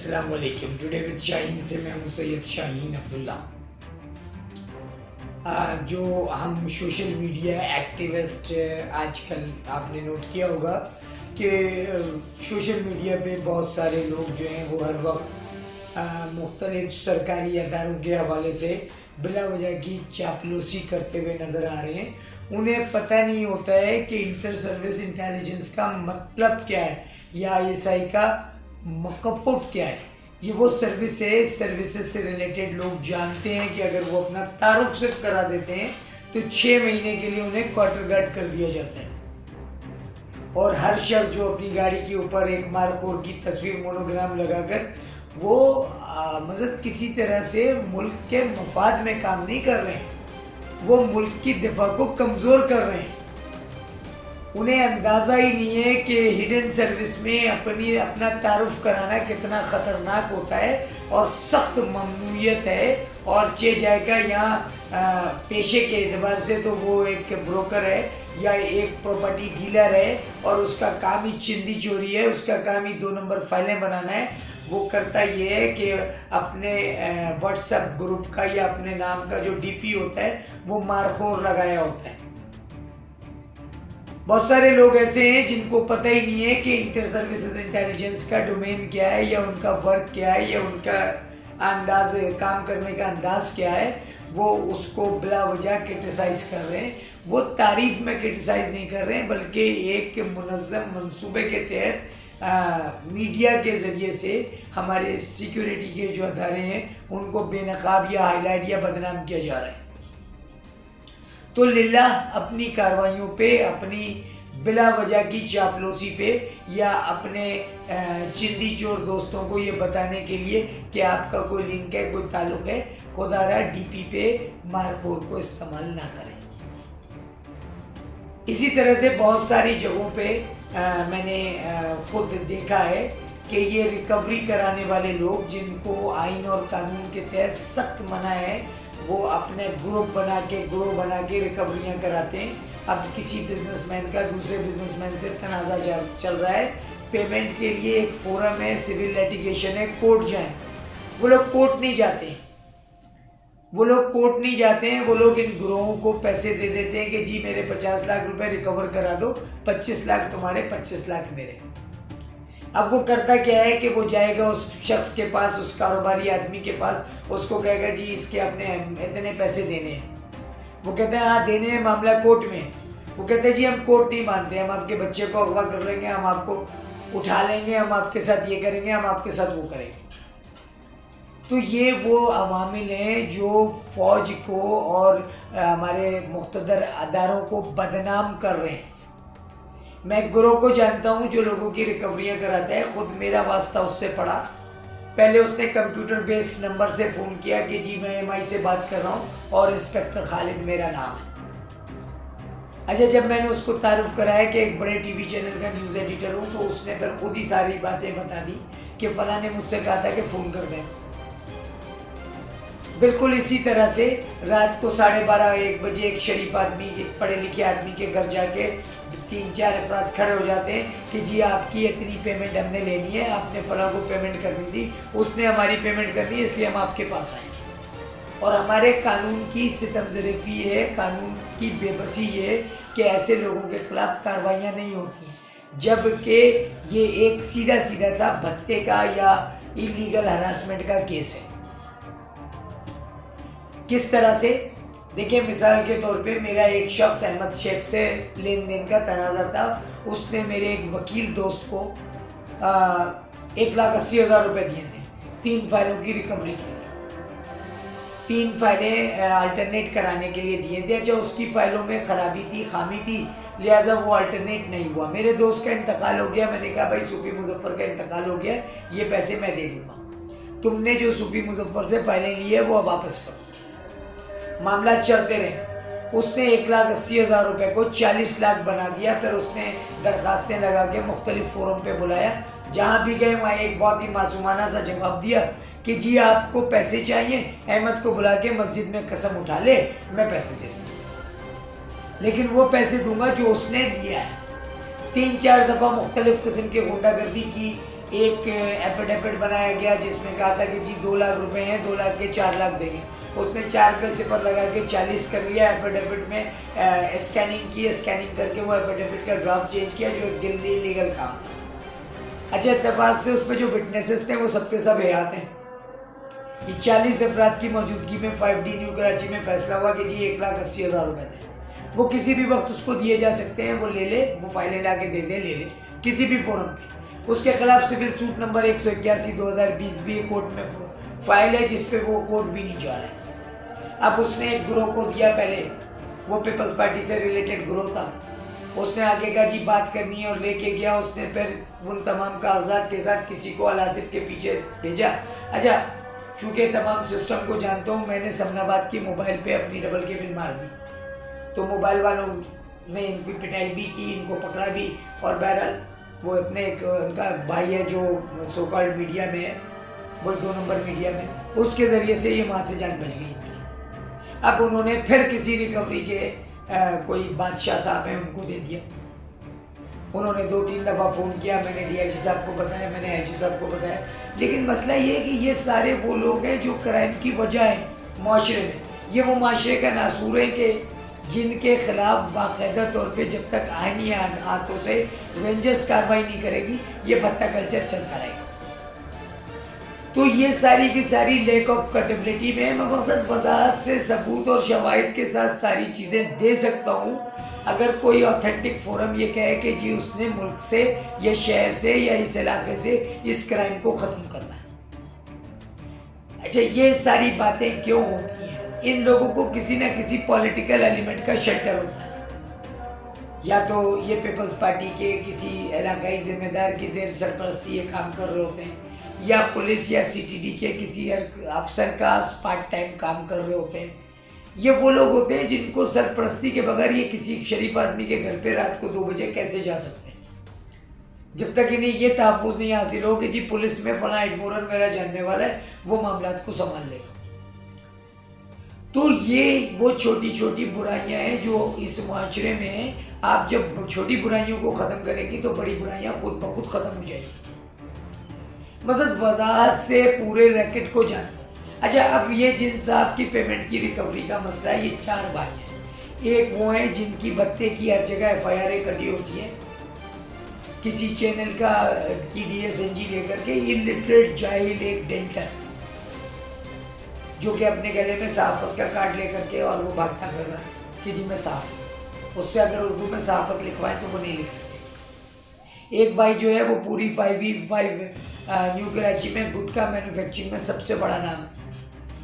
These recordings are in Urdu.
السلام علیکم. ٹوڈے وتھ شاہین سے میں ہوں سید شاہین عبداللہ. جو ہم سوشل میڈیا ایکٹیوسٹ آج کل آپ نے نوٹ کیا ہوگا کہ سوشل میڈیا پہ بہت سارے لوگ جو ہیں وہ ہر وقت مختلف سرکاری اداروں کے حوالے سے بلا وجہ کی چاپلوسی کرتے ہوئے نظر آ رہے ہیں. انہیں پتہ نہیں ہوتا ہے کہ انٹر سروس انٹیلیجنس کا مطلب کیا ہے یا آئی ایس آئی کا مخفف کیا ہے. یہ وہ سروس ہے، سروسز سے ریلیٹڈ لوگ جانتے ہیں کہ اگر وہ اپنا تعارف صرف کرا دیتے ہیں تو 6 مہینے کے لیے انہیں کوارٹر گارڈ کر دیا جاتا ہے. اور ہر شخص جو اپنی گاڑی کے اوپر ایک مارخور کی تصویر مونوگرام لگا کر وہ مطلب کسی طرح سے ملک کے مفاد میں کام نہیں کر رہے ہیں، وہ ملک کی دفاع کو کمزور کر رہے ہیں. انہیں اندازہ ہی نہیں ہے کہ ہڈن سروس میں اپنا تعارف کرانا کتنا خطرناک ہوتا ہے اور سخت ممنوعیت ہے. اور جائے کا یہاں پیشے کے اعتبار سے تو وہ ایک بروکر ہے یا ایک پراپرٹی ڈیلر ہے اور اس کا کام ہی چندی چوری ہے، اس کا کام ہی 2 نمبر فائلیں بنانا ہے. وہ کرتا یہ ہے کہ اپنے واٹس ایپ گروپ کا یا اپنے نام کا جو ڈی پی ہوتا ہے وہ مارخور لگایا ہوتا ہے. بہت سارے لوگ ایسے ہیں جن کو پتہ ہی نہیں ہے کہ انٹر سروسز انٹیلیجنس کا ڈومین کیا ہے یا ان کا ورک کیا ہے یا ان کا انداز کام کرنے کا انداز کیا ہے. وہ اس کو بلا وجہ کرٹیسائز کر رہے ہیں. وہ تعریف میں کرٹیسائز نہیں کر رہے ہیں بلکہ ایک منظم منصوبے کے تحت میڈیا کے ذریعے سے ہمارے سیکیورٹی کے جو ادارے ہیں ان کو بے نقاب یا ہائی لائٹ یا بدنام کیا جا رہا ہے. تو للہ اپنی کارروائیوں پہ، اپنی بلا وجہ کی چاپلوسی پہ یا اپنے چندی چور دوستوں کو یہ بتانے کے لیے کہ آپ کا کوئی لنک ہے، کوئی تعلق ہے، خدا را ڈی پی پہ مارخور کو استعمال نہ کریں. اسی طرح سے بہت ساری جگہوں پہ میں نے خود دیکھا ہے کہ یہ ریکوری کرانے والے لوگ جن کو آئین اور قانون کے تحت سخت منع ہے، وہ اپنے گروہ بنا کے ریکوریاں کراتے ہیں. اب کسی بزنس مین کا دوسرے بزنس مین سے تنازع چل رہا ہے، پیمنٹ کے لیے ایک فورم ہے، سول لیٹیگیشن ہے، کورٹ جائیں. وہ لوگ کورٹ نہیں جاتے وہ لوگ ان گروہوں کو پیسے دے دیتے ہیں کہ جی میرے 50 لاکھ روپے ریکور کرا دو، 25 لاکھ تمہارے، 25 لاکھ میرے. اب وہ کرتا کیا ہے کہ وہ جائے گا اس شخص کے پاس، اس کاروباری آدمی کے پاس، اس کو کہے گا جی اس کے اپنے اتنے پیسے دینے ہیں. وہ کہتے ہیں ہاں دینے ہیں، معاملہ کورٹ میں. وہ کہتے ہیں جی ہم کورٹ نہیں مانتے، ہم آپ کے بچے کو اغوا کر لیں گے، ہم آپ کو اٹھا لیں گے، ہم آپ کے ساتھ یہ کریں گے، ہم آپ کے ساتھ وہ کریں گے. تو یہ وہ عوامل ہیں جو فوج کو اور ہمارے مقتدر اداروں کو بدنام کر رہے ہیں. میں گروہ کو جانتا ہوں جو لوگوں کی ریکوریاں کراتا ہے، خود میرا واسطہ اس سے پڑا. پہلے اس نے کمپیوٹر بیس نمبر سے فون کیا کہ جی میں ایم آئی سے بات کر رہا ہوں اور انسپیکٹر خالد میرا نام ہے. اچھا جب میں نے اس کو تعارف کرایا کہ ایک بڑے ٹی وی چینل کا نیوز ایڈیٹر ہوں تو اس نے پھر خود ہی ساری باتیں بتا دی کہ فلاں نے مجھ سے کہا تھا کہ فون کر دیں. بالکل اسی طرح سے رات کو 12:30 1 بجے ایک شریف آدمی، ایک پڑھے لکھے آدمی کے گھر جا کے 3-4 افراد کھڑے ہو جاتے ہیں کہ جی آپ کی اتنی پیمنٹ ہم نے لینی ہے، آپ نے فلاں کو پیمنٹ کرنی تھی، اس نے ہماری پیمنٹ کرنی ہے، اس لیے ہم آپ کے پاس آئے. اور ہمارے قانون کی ستم ظریفی ہے، قانون کی بے بسی ہے کہ ایسے لوگوں کے خلاف کارروائیاں نہیں ہوتی جبکہ یہ ایک سیدھا سا بھتے کا یا ایلیگل ہراسمنٹ کا کیس ہے. کس طرح سے دیکھیں، مثال کے طور پہ میرا ایک شخص احمد شیخ سے لین دین کا تنازع تھا. اس نے میرے ایک وکیل دوست کو 1,80,000 روپے دیے تھے 3 فائلوں کی ریکوری کے لیے. 3 فائلیں الٹرنیٹ کرانے کے لیے دیے تھے. اچھا اس کی فائلوں میں خرابی تھی، خامی تھی، لہٰذا وہ الٹرنیٹ نہیں ہوا. میرے دوست کا انتقال ہو گیا. میں نے کہا بھائی صوفی مظفر کا انتقال ہو گیا، یہ پیسے میں دے دوں گا، تم نے جو صوفی مظفر سے فائلیں لی ہے وہ واپس کرو. معاملات چلتے رہے. اس نے 1,80,000 روپے کو 40 لاکھ بنا دیا. پھر اس نے درخواستیں لگا کے مختلف فورم پہ بلایا. جہاں بھی گئے وہاں ایک بہت ہی معصومانہ سا جواب دیا کہ جی آپ کو پیسے چاہیے، احمد کو بلا کے مسجد میں قسم اٹھا لے، میں پیسے دے دوں گا، لیکن وہ پیسے دوں گا جو اس نے لیا ہے. 3-4 دفعہ مختلف قسم کی غنڈہ گردی کی. ایک ایفیڈیوٹ بنایا گیا جس میں کہا تھا کہ جی 2 لاکھ روپے ہیں، 2 لاکھ کے 4 لاکھ دیں گے. اس نے 4 پہ صفر لگا کے 40 کر لیا. ایفیڈیوٹ میں اسکیننگ کی، اسکیننگ کر کے وہ ایفیڈیوٹ کا ڈرافٹ چینج کیا جو ایک لیگل کام تھا. اچھا اتفاق سے اس پہ جو وٹنسز تھے وہ سب کے سب حیات ہیں. یہ 40 افراد کی موجودگی میں 5D نیو کراچی میں فیصلہ ہوا کہ جی 1,80,000 روپے دیں. وہ کسی بھی وقت اس کو دیے جا سکتے ہیں، وہ لے لے، وہ فائلیں لا کے دے دے، لے لے کسی بھی فورم پہ. اس کے خلاف سول سوٹ نمبر 181/2020 بھی کورٹ میں فائل ہے جس پہ وہ کورٹ بھی نہیں جا رہا ہے. اب اس نے ایک گروہ کو دیا، پہلے وہ پیپلز پارٹی سے ریلیٹڈ گروہ تھا. اس نے آگے کہا جی بات کرنی ہے اور لے کے گیا. اس نے پھر ان تمام کاغذات کے ساتھ کسی کو الاسف کے پیچھے بھیجا. اچھا چونکہ تمام سسٹم کو جانتا ہوں، میں نے سمن آباد کی موبائل پہ اپنی ڈبل کیبن مار دی، تو موبائل والوں نے ان کی پٹائی بھی کی، ان کو پکڑا بھی. اور بہرحال وہ اپنے ایک ان کا بھائی ہے جو سو کالڈ میڈیا میں ہے، وہ 2 نمبر میڈیا میں، اس کے ذریعے سے یہ وہاں سے جان بچ گئی. اب انہوں نے پھر کسی ریکوری کے کوئی بادشاہ صاحب ہیں ان کو دے دیا. انہوں نے 2-3 دفعہ فون کیا، میں نے DIG صاحب کو بتایا، میں نے IG صاحب کو بتایا. لیکن مسئلہ یہ ہے کہ یہ سارے وہ لوگ ہیں جو کرائم کی وجہ ہیں معاشرے میں. یہ وہ معاشرے کا ناصور ہے کہ جن کے خلاف باقاعدہ طور پہ جب تک آئینی ہاتھوں سے رینجرز کارروائی نہیں کرے گی یہ بھٹا کلچر چلتا رہے گا. تو یہ ساری کی ساری لیک آف کٹیبلٹی میں میں مقصد وضاحت سے ثبوت اور شواہد کے ساتھ ساری چیزیں دے سکتا ہوں. اگر کوئی اوتھینٹک فورم یہ کہے کہ جی اس نے ملک سے یا شہر سے یا اس علاقے سے اس کرائم کو ختم کرنا ہے. اچھا یہ ساری باتیں کیوں ہوتی ہیں؟ ان لوگوں کو کسی نہ کسی پولیٹیکل ایلیمنٹ کا شیلٹر ہوتا ہے. یا تو یہ پیپلز پارٹی کے کسی علاقائی ذمہ دار کی زیر سرپرستی یہ کام کر رہے ہوتے ہیں، یا پولیس یا CTD کے کسی افسر کا پارٹ ٹائم کام کر رہے ہوتے ہیں. یہ وہ لوگ ہوتے ہیں جن کو سرپرستی کے بغیر یہ کسی شریف آدمی کے گھر پہ رات کو 2 بجے کیسے جا سکتے ہیں، جب تک انہیں یہ تحفظ نہیں حاصل ہو کہ جی پولیس میں فلاں ایڈمورر میرا جاننے والا ہے، وہ معاملات کو سنبھال لے گا. تو یہ وہ چھوٹی چھوٹی برائیاں ہیں جو اس معاشرے میں ہیں. آپ جب چھوٹی برائیوں کو ختم کریں گی تو بڑی برائیاں خود بخود ختم ہو جائیں گی. مطلب وضاحت سے پورے ریکٹ کو جانتا ہوں. اچھا اب یہ جن صاحب کی پیمنٹ کی ریکوری کا مسئلہ ہے، یہ 4 بھائی ہیں. ایک وہ ہیں جن کی بتے کی ہر جگہ FIR کٹی ہوتی ہیں، کسی چینل کا کی DSNG لے کر کے الٹریٹ جاہل ایک ڈینٹر جو کہ اپنے گلے میں صحافت کا کارڈ لے کر کے اور وہ بھاگتا پھر رہا ہے کہ جی میں صحافی ہوں. اس سے اگر اردو میں صحافت لکھوائیں تو وہ نہیں لکھ سکتے. ایک بھائی جو ہے وہ پوری 5E5 نیو کراچی میں گٹکا مینوفیکچرنگ میں سب سے بڑا نام ہے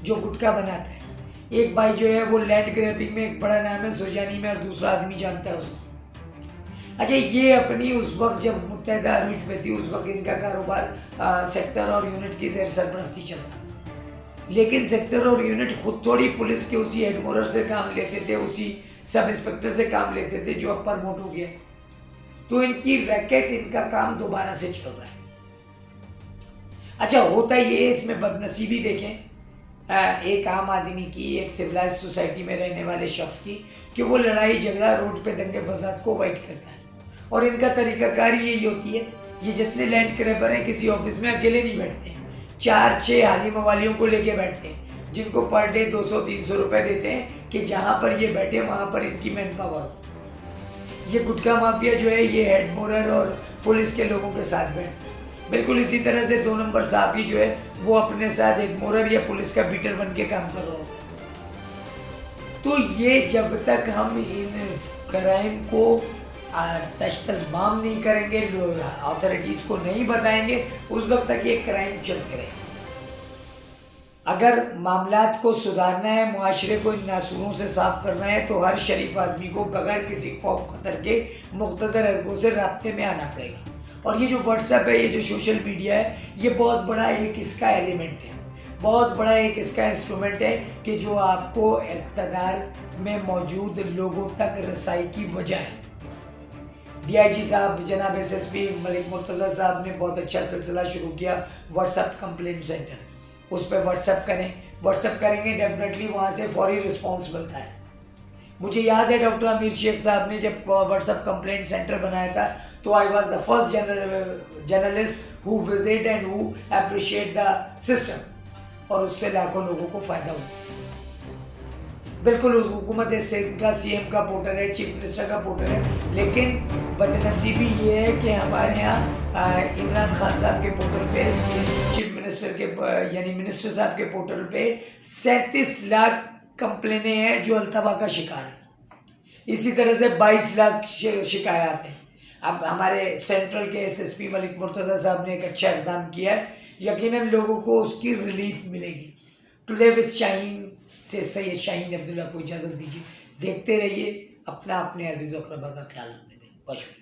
جو گٹکا بناتا ہے. ایک بھائی جو ہے وہ لینڈ گریبنگ میں ایک بڑا نام ہے سوجانی میں، اور دوسرا آدمی جانتا ہے اس کو. اچھا یہ اپنی اس وقت جب متحدہ عروج میں تھی اس وقت ان کا کاروبار سیکٹر اور یونٹ کی زیر سرپرستی چلتا تھا. لیکن سیکٹر اور یونٹ خود تھوڑی پولیس کے اسی ہیڈ مورر سے کام لیتے تھے، اسی سب انسپیکٹر سے کام لیتے تھے جو اب پرموٹ ہو گیا. تو ان کی ریکٹ، ان کا کام دوبارہ سے چل رہا ہے. اچھا ہوتا یہ ہے، اس میں بدنصیبی دیکھیں ایک عام آدمی کی، ایک سویلائز سوسائٹی میں رہنے والے شخص کی، کہ وہ لڑائی جھگڑا روڈ پہ دنگے فساد کو اوائڈ کرتا ہے. اور ان کا طریقہ کار یہی ہوتی ہے. یہ جتنے لینڈ کریبر ہیں کسی آفس میں اکیلے نہیں بیٹھتے ہیں، 4-6 حالی موالیوں کو لے کے بیٹھتے ہیں جن کو پر ڈے 200-300 روپے دیتے ہیں کہ جہاں پر یہ بیٹھے وہاں پر ان کی مین پاور ہو. یہ گٹکا مافیا جو ہے یہ ہیڈ مورر اور پولیس کے لوگوں کے ساتھ بیٹھتا ہے. بالکل اسی طرح سے 2 نمبر صحافی جو ہے وہ اپنے ساتھ ایک مورر یا پولیس کا بیٹر بن کے کام کر رہا ہوتا ہے. تو یہ جب تک ہم ان کرائم کو تشتزبام نہیں کریں گے، اتھارٹیز کو نہیں بتائیں گے، اس وقت تک یہ کرائم چلتے رہیں گے. اگر معاملات کو سدھارنا ہے، معاشرے کو ان ناسوروں سے صاف کرنا ہے تو ہر شریف آدمی کو بغیر کسی خوف خطر کے مقتدر ارگوں سے رابطے میں آنا پڑے گا. اور یہ جو واٹس ایپ ہے، یہ جو سوشل میڈیا ہے، یہ بہت بڑا ایک اس کا ایلیمنٹ ہے، بہت بڑا ایک اس کا انسٹرومنٹ ہے کہ جو آپ کو اقتدار میں موجود لوگوں تک رسائی کی وجہ ہے. DIG صاحب جناب SSP ملک مرتضیٰ صاحب نے بہت اچھا سلسلہ شروع کیا واٹس ایپ کمپلینٹ سینٹر. اس پہ واٹس ایپ کریں، واٹس ایپ کریں گے ڈیفینیٹلی وہاں سے فوری رسپانس ملتا ہے. مجھے یاد ہے ڈاکٹر امیر شیخ صاحب نے جب واٹس ایپ کمپلینٹ سینٹر بنایا تھا تو I was the first journalist who visit and who appreciate the system, اور اس سے لاکھوں لوگوں کو فائدہ ہو. بالکل اس حکومت سندھ کا سی ایم کا پورٹل ہے, چیف منسٹر کا پورٹل ہے, لیکن بدنصیبی یہ ہے کہ ہمارے یہاں عمران خان صاحب کے پورٹل پہ, چیف منسٹر کے یعنی منسٹر صاحب کے پورٹل پہ 37 لاکھ کمپلینیں ہیں جو التوا کا شکار ہیں. اسی طرح سے 22 لاکھ شکایات ہیں. اب ہمارے سینٹرل کے ایس ایس پی ملک مرتضیٰ صاحب نے ایک اچھا اقدام کیا ہے, یقیناً لوگوں کو اس کی ریلیف ملے گی. ٹوڈے وتھ شاہین سے سید شاہین عبداللہ کو اجازت دیجیے. دیکھتے رہیے, اپنے عزیز و اقربا کا خیال رکھنے دیں. بہت شکریہ.